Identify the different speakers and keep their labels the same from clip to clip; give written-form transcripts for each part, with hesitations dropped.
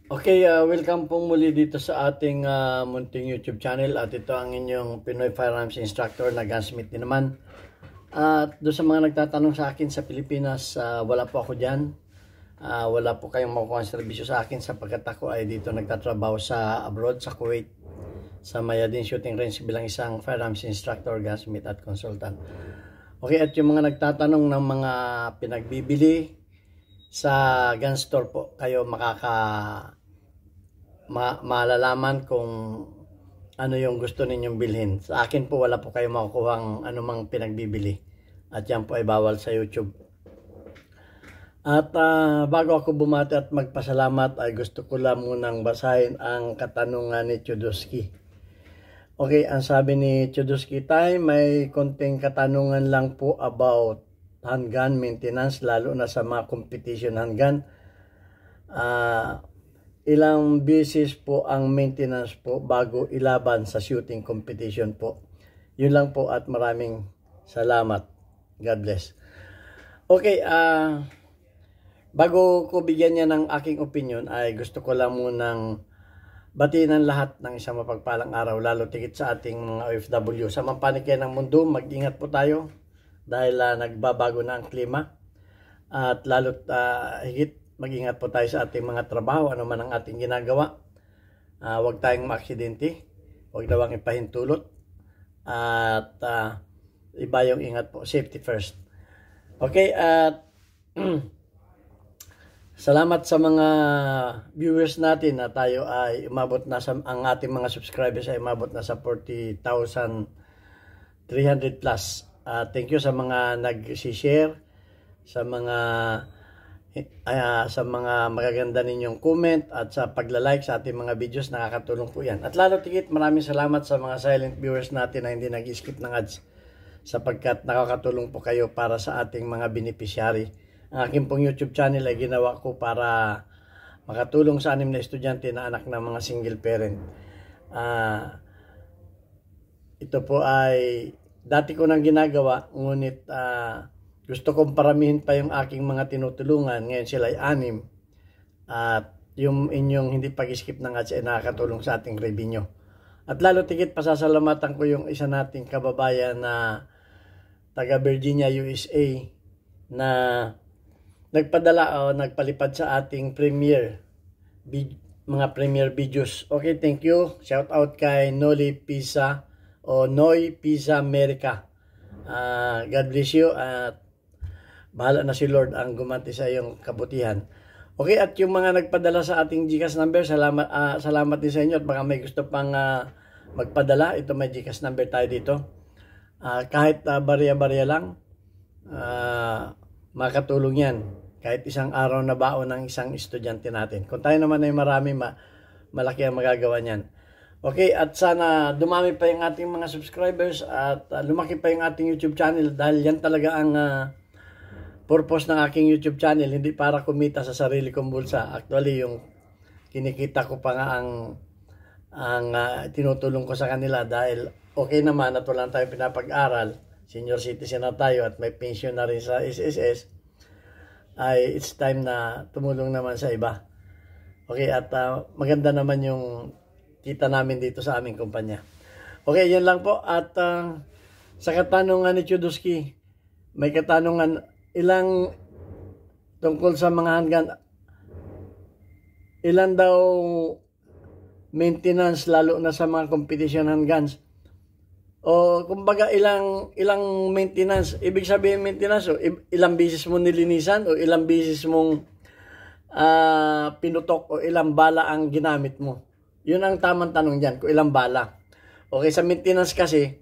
Speaker 1: Okay, welcome pong muli dito sa ating munting YouTube channel at ito ang inyong Pinoy Firearms Instructor na gunsmith din naman. At doon sa mga nagtatanong sa akin sa Pilipinas, wala po ako dyan. Wala po kayong makukuha ng serbisyo sa akin sapagkat ako ay dito nagtatrabaho sa abroad, sa Kuwait, sa Mayadin Shooting Range bilang isang firearms instructor, gunsmith at consultant. Okay, at yung mga nagtatanong ng mga pinagbibili sa gun store po, kayo malalaman kung ano yung gusto ninyong bilhin. Sa akin po wala po kayo makukuhang anumang pinagbibili at yan po ay bawal sa YouTube. At bago ako bumati at magpasalamat ay gusto ko lang munang basahin ang katanungan ni Chodowski. Okay, ang sabi ni Chodowski, tay, may konting katanungan lang po about handgun maintenance, lalo na sa mga competition handgun. Ilang beses po ang maintenance po bago ilaban sa shooting competition po. Yun lang po at maraming salamat. God bless. Okay, bago ko bigyan niya ng aking opinion ay gusto ko lang munang batiin ang lahat ng isang mapagpalang araw, lalo tigit sa ating mga OFW. Sa mampanikyan ng mundo, mag-ingat po tayo dahil nagbabago na ang klima at lalo't higit mag-ingat po tayo sa ating mga trabaho, ano man ang ating ginagawa. Huwag tayong maaksidente, huwag nawang ipahintulot, at iba yung ingat po, safety first. Okay, at salamat sa mga viewers natin na tayo ay umabot na sa, ang ating mga subscribers ay umabot na sa 40,300 plus. Thank you sa mga nag-share, sa mga magaganda ninyong comment at sa pagla-like sa ating mga videos, nakakatulong po yan. At lalo tigit, maraming salamat sa mga silent viewers natin na hindi nag-skip ng ads sapagkat nakakatulong po kayo para sa ating mga beneficiary. Ang aking pong YouTube channel ay ginawa ko para makatulong sa 6 na estudyante na anak ng mga single parent. Ito po ay dati ko nang ginagawa, ngunit gusto kong paramihin pa yung aking mga tinutulungan. Ngayon sila ay 6. At yung inyong hindi pag-skip ng ads ay nakakatulong sa ating revenue. At lalo tigit, pasasalamatan ko yung isa nating kababayan na taga Virginia, USA, na nagpadala o nagpalipad sa ating mga premiere videos. Okay, thank you. Shout out kay Noli Pisa o Noy Pisa America. God bless you at bahala na si Lord ang gumanti sa iyong kabutihan. Okay, at yung mga nagpadala sa ating GCash number, salamat din sa inyo at baka may gusto pang magpadala. Ito may GCash number tayo dito. Kahit barya-barya lang, makatulong yan. Kahit isang araw na baon ng isang estudyante natin. Kung tayo naman ay marami, malaki ang magagawa niyan. Okay, at sana dumami pa yung ating mga subscribers at lumaki pa yung ating YouTube channel dahil yan talaga ang purpose ng aking YouTube channel, hindi para kumita sa sarili kong bulsa. Actually, yung kinikita ko pa nga ang tinutulong ko sa kanila dahil okay naman at wala tayo pinapag-aral, senior citizen na tayo at may pension na rin sa SSS, ay it's time na tumulong naman sa iba. Okay, at maganda naman yung kita namin dito sa aming kumpanya. Okay, yan lang po. At sa katanungan ni Chodowski, may katanungan ilang tungkol sa mga handgun, ilan daw maintenance lalo na sa mga competition handguns, o kumbaga ilang maintenance, ibig sabihin maintenance, o ilang beses mo nilinisan o ilang beses mong pinutok o ilang bala ang ginamit mo. Yun ang tamang tanong dyan, kung ilang bala. Okay, sa maintenance kasi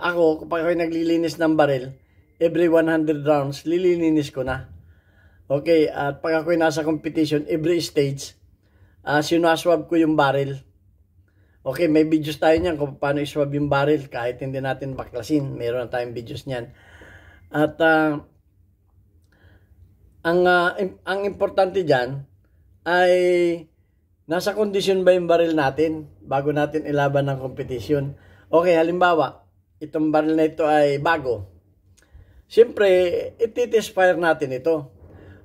Speaker 1: ako kapag ako'y naglilinis ng baril, every 100 rounds, lilininis ko na. Okay, at pag ako'y nasa competition, every stage, sinaswab ko yung barrel. Okay, may videos tayo niyan kung paano iswab yung barrel kahit hindi natin baklasin. Meron na tayong videos niyan. At ang importante dyan ay nasa kondisyon ba yung barrel natin bago natin ilaban ng competition. Okay, halimbawa, itong barrel na ito ay bago. Siyempre, iti-test fire natin ito.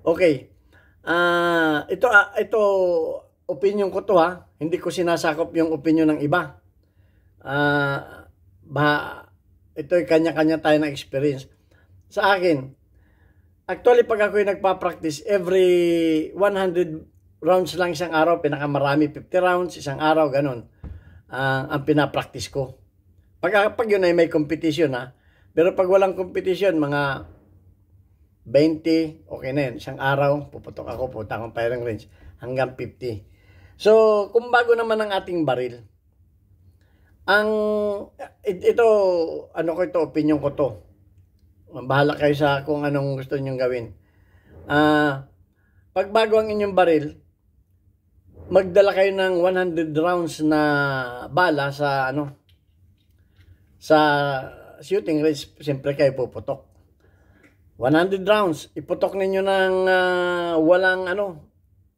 Speaker 1: Okay, ito opinion ko to ha. Hindi ko sinasakop yung opinion ng iba. Ito'y kanya-kanya tayo na experience. Sa akin, actually pag ako'y nagpa-practice, every 100 rounds lang isang araw, pinakamarami 50 rounds isang araw, ganun. Ang pinapractice ko. Pag yun ay may competition ha. Pero pag walang competition, mga 20, okay na yun. Isang araw, puputok ako, pupunta akong firing range, hanggang 50. So, kung bago naman ang ating baril, ito, opinion ko to. Bahala kayo sa kung anong gusto nyong gawin. Pag bago ang inyong baril, magdala kayo ng 100 rounds na bala sa shooting range, siyempre kayo puputok. 100 rounds, iputok ninyo ng walang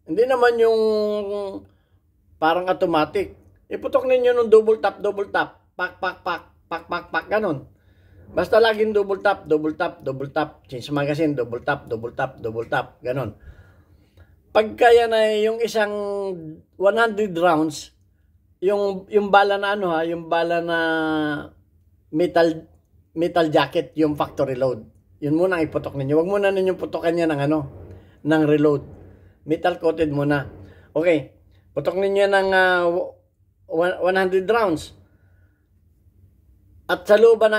Speaker 1: hindi naman yung parang automatic. Iputok ninyo ng double tap, pak, ganon. Basta laging double tap, change magazine, double tap, ganon. Pagka yan ay yung isang 100 rounds, yung bala na yung bala na metal jacket, yung factory load. Yun muna ang iputok ninyo. Huwag muna ninyong putokan yan ng reload. Metal coated muna. Okay. Putok ninyo ng 100 rounds. At sa looban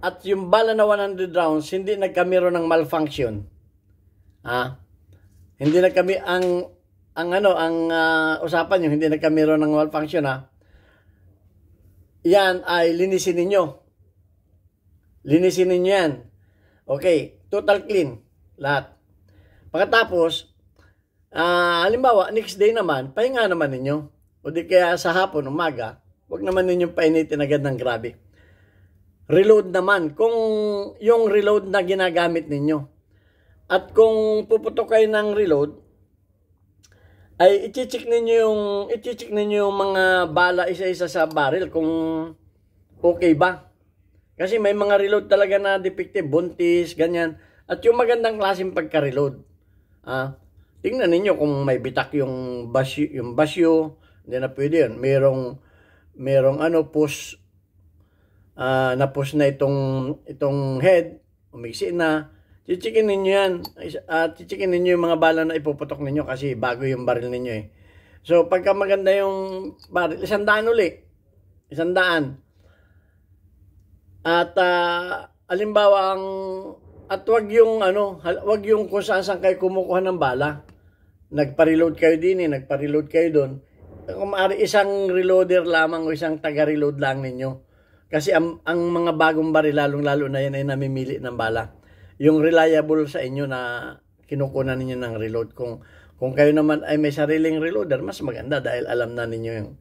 Speaker 1: at yung bala na 100 rounds, hindi nagkamero ng malfunction. Hindi nagkami usapan nyo, hindi nagkamero ng malfunction Yan ay linisin ninyo. Linisin ninyo yan. Okay, total clean. Lahat. Pagkatapos, halimbawa, next day naman, pahinga naman ninyo. O di kaya sa hapon, umaga, huwag naman ninyong painitin agad ng grabe. Reload naman, kung yung reload na ginagamit ninyo. At kung puputok kayo ng reload, ay i-check ninyo yung mga bala isa-isa sa barrel kung okay ba. Kasi may mga reload talaga na defective, buntis, ganyan. At yung magandang klaseng pagka-reload. Tingnan ninyo kung may bitak yung basyo, hindi na pwede yun. Merong push, na-push na itong head, umiksi na. Chichikin ninyo yan. Chichikin ninyo yung mga bala na ipuputok ninyo kasi bago yung baril ninyo eh. So, pagka maganda yung baril, 100 uli. 100. At halimbawa wag yung kung saan kayo kumukuha ng bala. Nagpa-reload kayo din nagpa-reload kayo doon. Kung maaari isang reloader lamang o isang taga-reload lang ninyo. Kasi ang mga bagong baril lalong-lalo na yan ay namimili ng bala. Yung reliable sa inyo na kinukunan ninyo ng reload. Kung kayo naman ay may sariling reloader, mas maganda dahil alam na ninyo yung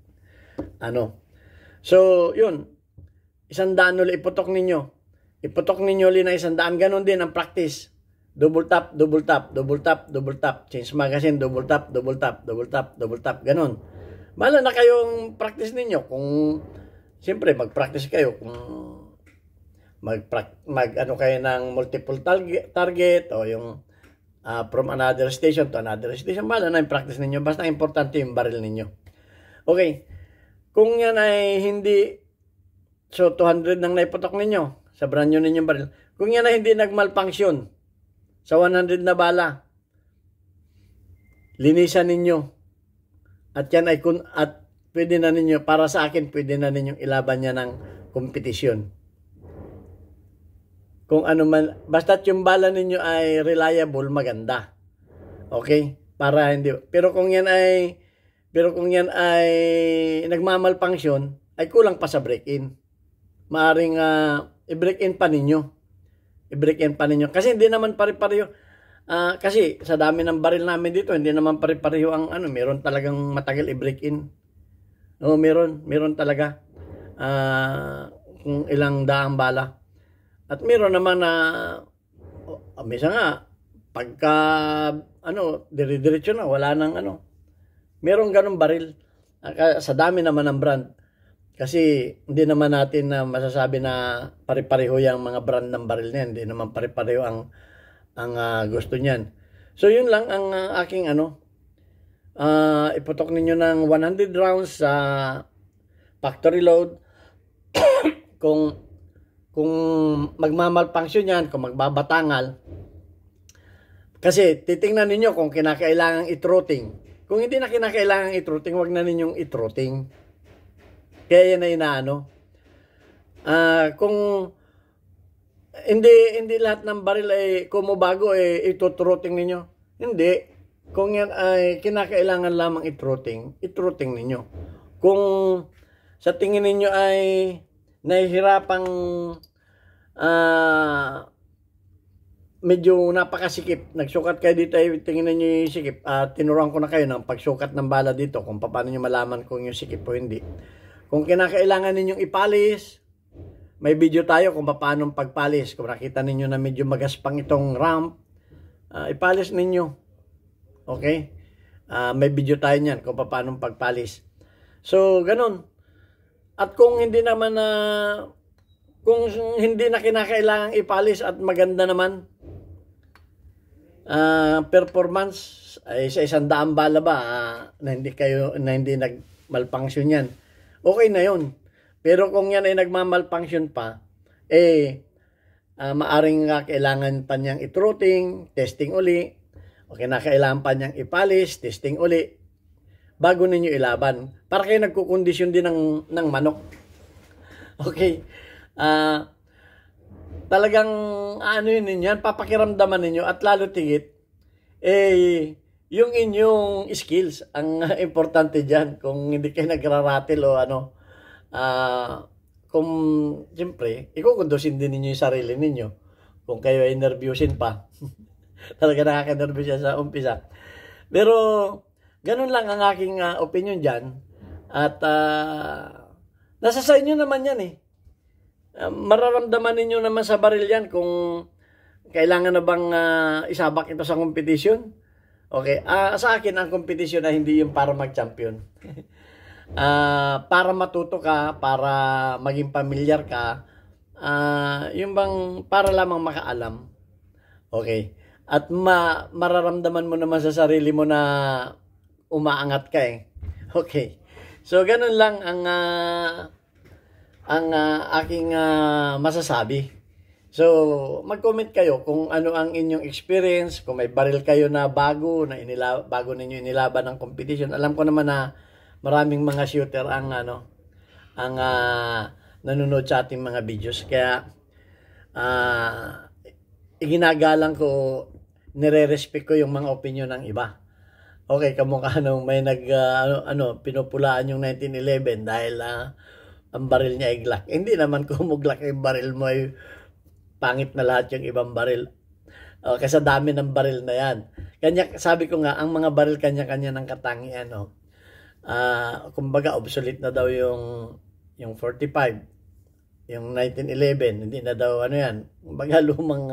Speaker 1: So, yun. 100 ulit iputok ninyo. Iputok ninyo ulit na 100. Ganon din ang practice. Double tap. Change magazine, double tap. Ganon. Bahala na kayong practice ninyo. Kung, siyempre, mag-practice kayo. Kung kayo ng multiple target o yung from another station to another station. Bahala na yung practice ninyo. Basta importante yung baril ninyo. Okay. Kung yan ay hindi, so 200 nang naiputok ninyo sa brand new ninyong baril. Kung yan ay hindi nagmalfunction sa 100 na bala, linisan ninyo. At yan ay pwede na ninyo, para sa akin, pwede na ninyong ilaban niya ng kompetisyon. Kung ano man, basta't yung bala ninyo ay reliable, maganda. Okay? Para hindi, pero kung yan ay nagmamalfunction, ay kulang pa sa break-in. Maaring i-break-in pa ninyo. Kasi hindi naman pare-pareho. Kasi sa dami ng baril namin dito, hindi naman pare-pareho ang meron talagang matagal i-break-in. Oo, meron talaga. Kung ilang daang bala. At meron naman na minsan nga pagka dire-diretso na wala nang Meron ganung baril. Sa dami naman ng brand. Kasi hindi naman natin na masasabi na pare-pareho yung mga brand ng baril niyan. Hindi naman pare-pareho ang gusto niyan. So yun lang ang aking iputok ninyo ng 100 rounds sa factory load. kung magmamalfunction yan, kung magbabatangal, kasi titingnan ninyo kung kinakailangang i-throttling. Kung hindi na kinakailangang i-throttling, wag na ninyong i-throttling. Kaya yan ay inaano. Kung hindi lahat ng baril ay kumubago ito-throttling ninyo. Hindi. Kung yan ay kinakailangan lamang i-throttling ninyo. Kung sa tingin ninyo ay nahihirapang medyo napakasikip, nagsukat kayo dito, ay tingnan nyo yung sikip, tinuruan ko na kayo ng pagsukat ng bala dito kung paano nyo malaman kung yung sikip o hindi. Kung kinakailangan ninyong ipalis, may video tayo kung paano pagpalis. Kung nakita ninyo na medyo magaspang itong ramp, ipalis ninyo. Okay? May video tayo niyan kung paano pagpalis. So, ganun. At kung hindi naman kung hindi na kinakailangang ipalis at maganda naman performance ay sa 100 bala ba na hindi nagmalfunction yan, okay na yun. Pero kung yan ay nagmamalfunction pa, maaring kailangan pa niyang i-throttling, testing uli, o kailangan pa niyang ipalis, testing uli, bago ninyo ilaban. Para kayo nagkukondisyon din ng manok. Okay. Talagang yun ninyo, papakiramdaman ninyo at lalo tigit, yung inyong skills, ang importante dyan. Kung hindi kayo nagraratil o kung siyempre, ikukundusin din ninyo yung sarili ninyo. Kung kayo ay nervyusin pa. Talaga nakaka-nervyos sa umpisa. Pero, ganun lang ang aking opinion dyan. At, nasa sa inyo naman yan mararamdaman ninyo naman sa baril yan kung kailangan na bang isabak ito sa competition. Okay, sa akin ang competition ay hindi yung para mag-champion. Para matuto ka, para maging pamilyar ka, yung bang para lamang makaalam. Okay, at mararamdaman mo naman sa sarili mo na umaangat ka Okay, so ganun lang ang aking masasabi. So, mag-comment kayo kung ano ang inyong experience, kung may baril kayo na bago ninyo inilaban ng competition. Alam ko naman na maraming mga shooter ang nanonood sa ating mga videos. Kaya iginagalang ko, nire-respect ko yung mga opinion ng iba. Okay, kamukha nung may pinupulaan yung 1911 dahil ang baril niya ay Glock. Hindi naman kung Glock yung baril mo ay pangit na lahat yung ibang baril. Kasi dami ng baril na yan. Kanya, sabi ko nga, ang mga baril kanya-kanya ng katangian. Kumbaga, obsolete na daw yung 45. Yung 1911, hindi na daw yan. Kumbaga, lumang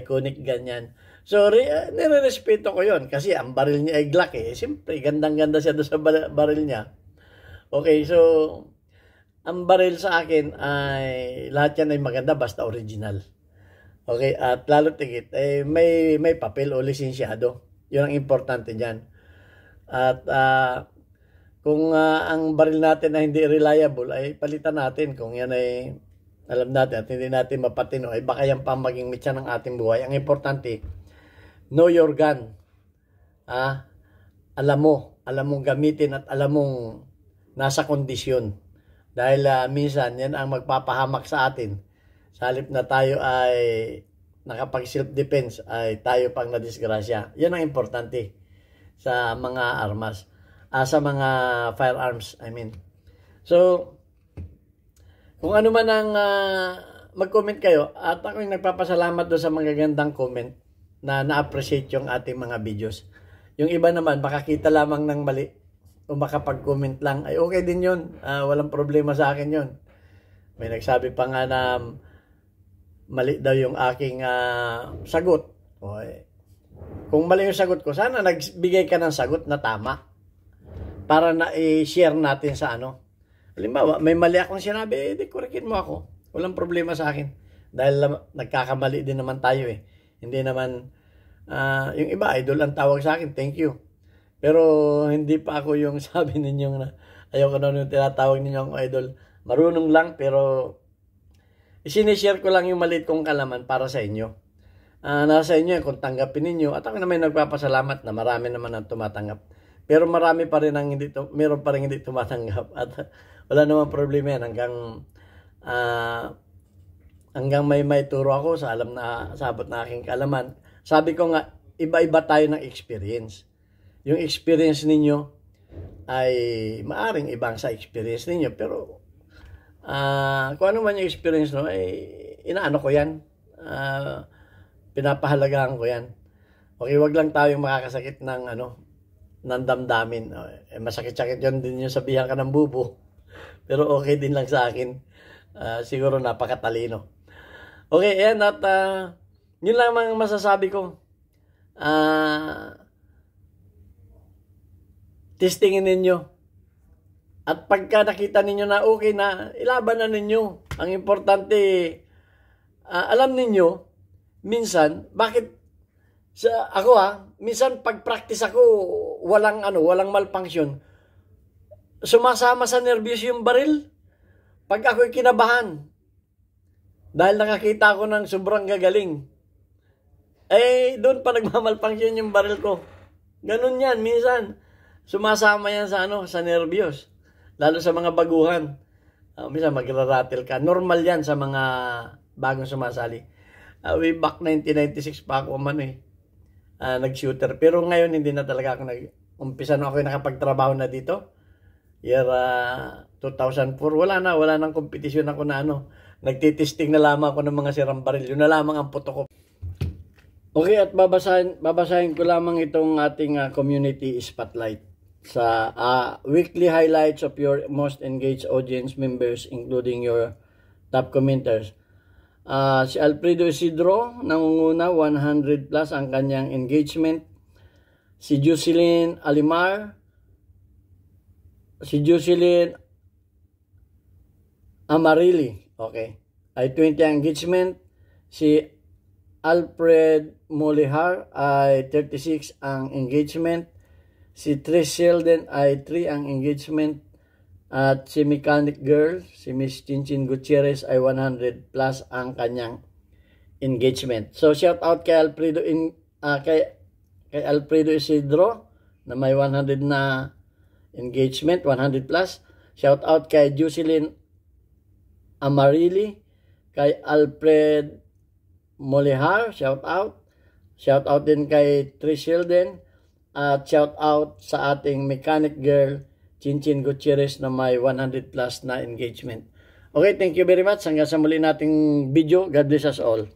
Speaker 1: iconic ganyan. So, nire-respeto ko yon kasi ang baril niya ay Glock Siyempre, gandang-ganda siya doon sa baril niya. Okay, so, ang baril sa akin ay, lahat yan ay maganda basta original. Okay, at lalo tigit, may papel o lisensyado. Yun ang importante dyan. At kung ang baril natin ay hindi reliable, ay palitan natin. Kung yan ay alam natin at hindi natin mapatino, ay baka yan pa maging mitya ng ating buhay. Ang importante, know your gun. Alam mong gamitin at alam mong nasa kondisyon. Dahil minsan, yan ang magpapahamak sa atin. Sa halip na tayo ay nakapag self-defense, ay tayo pang nadisgrasya. Yan ang importante sa mga armas. Sa mga firearms, I mean. So, kung ano man ang mag-comment kayo, at ako yung nagpapasalamat doon sa mga gandang comment na na-appreciate yung ating mga videos. Yung iba naman, makakita lamang ng mali o makapag-comment lang, ay okay din yun. Walang problema sa akin yun. May nagsabi pa nga na mali daw yung aking sagot. Kung mali yung sagot ko, sana nagbigay ka ng sagot na tama para na i-share natin sa Halimbawa, may mali akong sinabi, korekin mo ako. Walang problema sa akin. Dahil nagkakamali din naman tayo Hindi naman, yung iba, idol ang tawag sa akin, thank you. Pero hindi pa ako yung sabi ninyong na ayoko na yung tinatawag ninyong idol. Marunong lang pero isinishare ko lang yung maliit kong kalaman para sa inyo. Nasa inyo kung tanggapin ninyo. At ako naman nagpapasalamat na marami naman ang tumatanggap. Pero marami pa rin ang meron pa rin hindi tumatanggap. At wala namang problema yan hanggang may turo ako sa abot na aking kaalaman. Sabi ko nga, iba-iba tayo ng experience. Yung experience ninyo ay maaring ibang sa experience ninyo. Pero kung ano man yung experience no, inaano ko yan. Pinapahalagaan ko yan. Okay, wag lang tayong makakasakit ng ng damdamin. Masakit-sakit yun din yung sabihan ka ng bubo. Pero okay din lang sa akin. Siguro napakatalino. Okay, ayan at yun lang ang masasabi ko. Testingin ninyo. At pagka nakita ninyo na okay na, ilaban na ninyo. Ang importante, alam ninyo, minsan, bakit minsan pag-practice ako, walang malfunction. Sumasama sa nervyos yung baril. Pag ako'y kinabahan, dahil nakakita ako ng sobrang gagaling, doon pa nagmamalfunction yung baril ko. Ganun yan, minsan. Sumasama yan sa nervyos. Lalo sa mga baguhan. Minsan magra-rattle ka. Normal yan sa mga bagong sumasali. Way back 1996 pa ako nag-shooter. Pero ngayon hindi na talaga ako umpisa na ako nakapagtrabaho na dito. Year 2004. Wala nang kompetisyon ako na nagtitesting na lamang ako ng mga sirang baril. Yun na lamang ang puto ko. Okay, at babasahin ko lamang itong ating community spotlight sa weekly highlights of your most engaged audience members including your top commenters. Si Alfredo Isidro, nangunguna, 100 plus ang kanyang engagement. Si Jocelyn Alimar, si Jocelyn Amarili, okay, ay 20 engagement. Si Alfred Molihar ay 36 ang engagement. Si Trish Sheldon ay 3 ang engagement. At si Mechanic Girl, si Miss Chinchin Gutierrez ay 100 plus ang kanyang engagement. So shout out kay Alfredo kay Alfredo Isidro na may 100 na engagement, 100 plus. Shout out kay Jocelyn Amarili, kay Alfred Molihar, shout out. Shout out din kay Trish Sheldon at shout out sa ating Mechanic Girl Chinchin Gutierrez na may 100 plus na engagement. Okay, thank you very much. Hanggang sa muli nating video. God bless us all.